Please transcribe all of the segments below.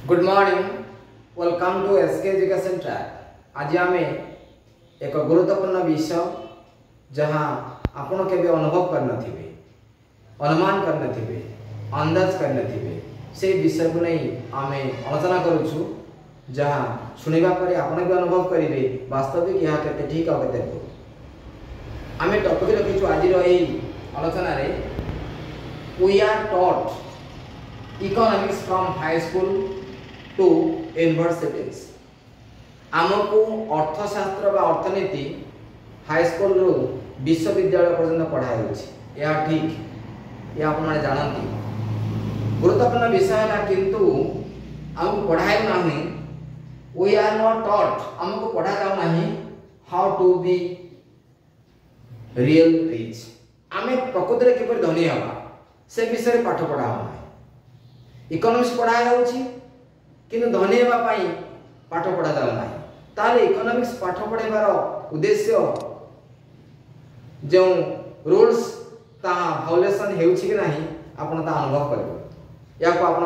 Good morning welcome to SK education track. आज आम एक गुरुत्वपूर्ण विषय जहाँ आपण केबे अनुभव करनथिबे, अनुमान करनथिबे, अंदाज करनथिबे से विषय को नहीं आमे आलोचना करूछु। जहाँ सुनिबा परे आपण भी अनुभव करिवे वास्तविक यह केते ठीक आ केते भूल। आमे टॉपिक रखिछु आज रही आलोचना रे we are taught economics from high school to universities. आमको अर्थशास्त्र बा अर्थनीति हाई स्कूल रु विश्वविद्यालय पर्यंत पढ़ाई होछि। या ठीक या आपण जानती गुरुत्वपूर्ण विषय है, किंतु हमको पढ़ाई नहीं। वी आर नॉट टॉट, हमको पढ़ा जाऊ नहीं how to be real rich. आमे प्रकृति रे किपर धनी हवा से विषय पाठ पढ़ा हो नहीं। इकोनॉमिक्स पढ़ा जाउछि किंतु धनी हेबा पई पाठ पढ़ा जाऊ नहीं। ताले इकोनॉमिक्स पाठ पढ़ेबार उद्देश्य जो रूल्स ता भाउलेशन हेउछि कि नहीं आपण ता अनुभव करबे, या को आपण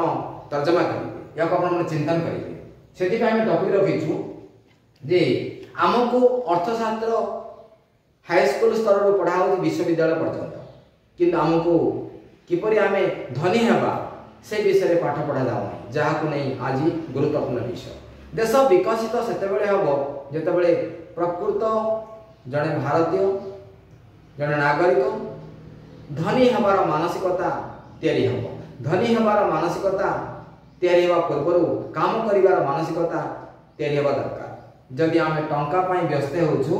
तर्जमा करिवे, या को आपण चिंतन करिवे। सेति पई हम टॉपिक रखिछु जे हमको अर्थशास्त्र हाई स्कूल स्तर रो पढ़ा हो विश्वविद्यालय पर्यंत, किंतु हमको किपरि आमे धनी हेबा से विषय पाठ पढ़ा जाऊ नहीं, जहाँ को नहीं आज गुरुत्वपूर्ण विषय। देश विकसित सेतेबेले हबो जेतेबेले प्रकृत जने भारतीय जने नागरिक धनी हबार मानसिकता तैयारी हबो। धनी हबार मानसिकता तैयारी हबा पूर्वरु काम करिवार मानसिकता तैयारी हबा दरकार। जदि आमे टंका पई व्यस्त होछु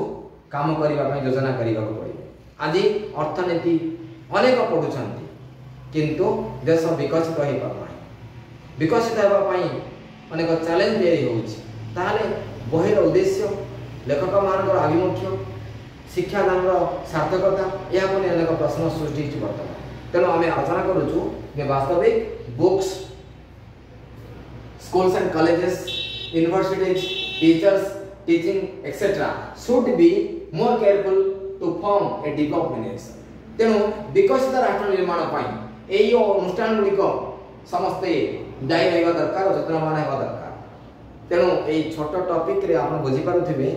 काम करिवा पई योजना करिवा को पड़िबो। आज अर्थनीति अनेक पढुछंती किंतु देश विकसित हो पार। विकसित होगा अनेक चैलेंज तैयारी होउछि। ताहले बहिर उद्देश्य लेखक मानकर आभिमुख्य शिक्षादान सार्थकता या अनेक प्रश्न सृष्टि बर्तमान। तेणु आम आलोचना करूँ जे वास्तविक books schools and colleges universities teachers teaching etcetera should be more careful to form a development nation. तेणु विकसित राष्ट्र निर्माण पाई एई अनुष्ठान गुड़िक समस्ते दायी रहा दरकार और यत्नवान होगा दरकार। तेणु यही छोट टॉपिक रे आप बुझी पारुथिबे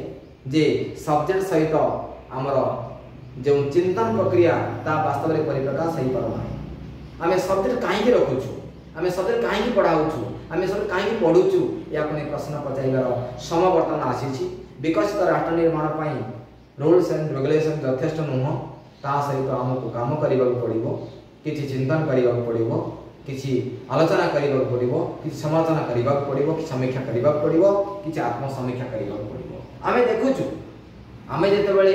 जे सब्जेक्ट सहित आमर जो चिंतन प्रक्रिया ता वास्तव में परिप्रकाश हो पार ना। आम सब्जेक्ट कहीं रखुचु, आम सब्जेक्ट कहीं पढ़ाऊँ, आम सब कहीं पढ़ुचु, या प्रश्न पचार समय बर्तमान आसी। विकसित राष्ट्र निर्माण पाई रूल्स एंड रेगुलेशन यथेष्ट नुह, ता सहित आमको काम करने को पड़ो, किसी चिंतन करने को पड़ो, किसी आलोचना करने को पड़ो, किसी समालोचना करने को पड़ो, कि समीक्षा करने को पड़ो, किसी आत्मसमीक्षा करने को पड़ो। आम देखुचु आम जितेबाला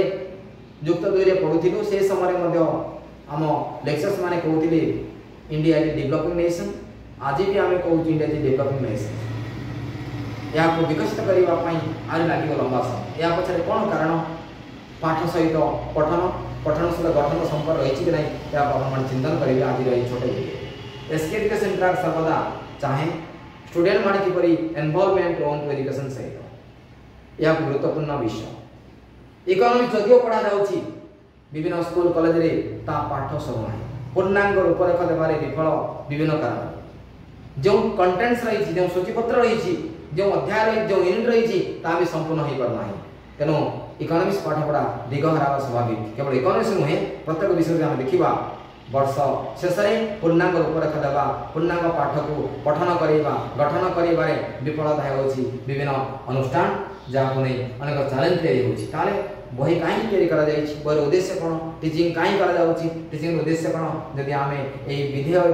युक्त दुई पढ़ुलु से समय आम लेक्चर्स माने कहते इंडिया इज डेवलपिंग नेशन। आज भी आम कहूँ इंडिया इज डेवलपिंग नेशन। या विकसित करने आज लगे लंबा समय। या पछे कौन कारण पाठ सहित पठन पठन सहित गठन संपर्क रही कि नहीं या चिंतन करेंगे। आज रही छोटे एसके एजुकेशन ट्रैक सर्वदा चाहे स्टूडेंट मान किपरि इन्वॉल्वमेंट ऑन टू एजुकेशन सहित यह गुरुत्वपूर्ण विषय। इकोनॉमिक्स जदिव पढ़ा जाउछि विभिन्न स्कूल कॉलेज रे ता पाठ सब नाही। पूर्णांग रूपरेखा देबारे विफल विभिन्न कारण। जो कंटेंट्स रही जो सूचीपत्र रही जो अध्याय रही जो यूनिट रही ता भी संपूर्ण हो पार नाही। तेणु इकोनॉमिक्स पाठ पढ़ा दिगहरा स्वाभाविक। केवल इकोनॉमिक्स नुहे प्रत्येक विषय आम देखा वर्ष शेष में पूर्णांग रूपरेखा देवा पूर्णांग पाठ को पठन करवा गठन कर विफलता होची विभिन्न अनुष्ठान जहाँ को नहीं अनेक चैलेंज तैयारी हो। बही कहीं तैयारी बही उद्देश्य कौन, टीचिंग कहीं टीचिंग उद्देश्य कौन। जदि आम यही विधेय और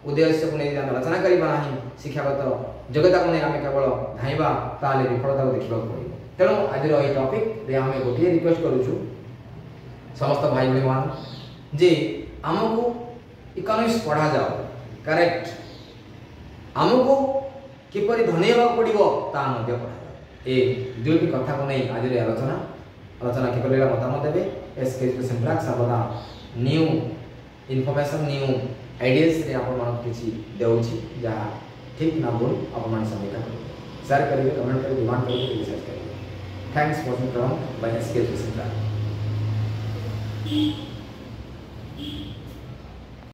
उद्देश्य को नहीं रचना करवा ना शिक्षागत योग्यता को नहीं आम केवल धाइबा ताले विफलता को देखा पड़ो। तेणु आज ये टॉपिक आम गोटे रिक्वेस्ट करुचु समस्त भाई भाई मान जे आमको इकोनॉमिक्स पढ़ा जाओ करेक्ट। आमको किपरि धनी होगा पड़ो ता पढ़ा जाओ। ए दुईटी कथा को नहीं आज आलोचना किपरि मतामत देवे। एसके एजुकेशन ट्रैक सर्वदा न्यू इनफॉरमेशन न्यू आइडियाज रे आपण किछि देउछि जहाँ ठीक ना भूल आपण समीक्षा करेंगे, शेयर करेंगे, कमेंट करेंगे, डिमांड करेंगे, रिसर्च करेंगे। Thanks for watching bye SK education track.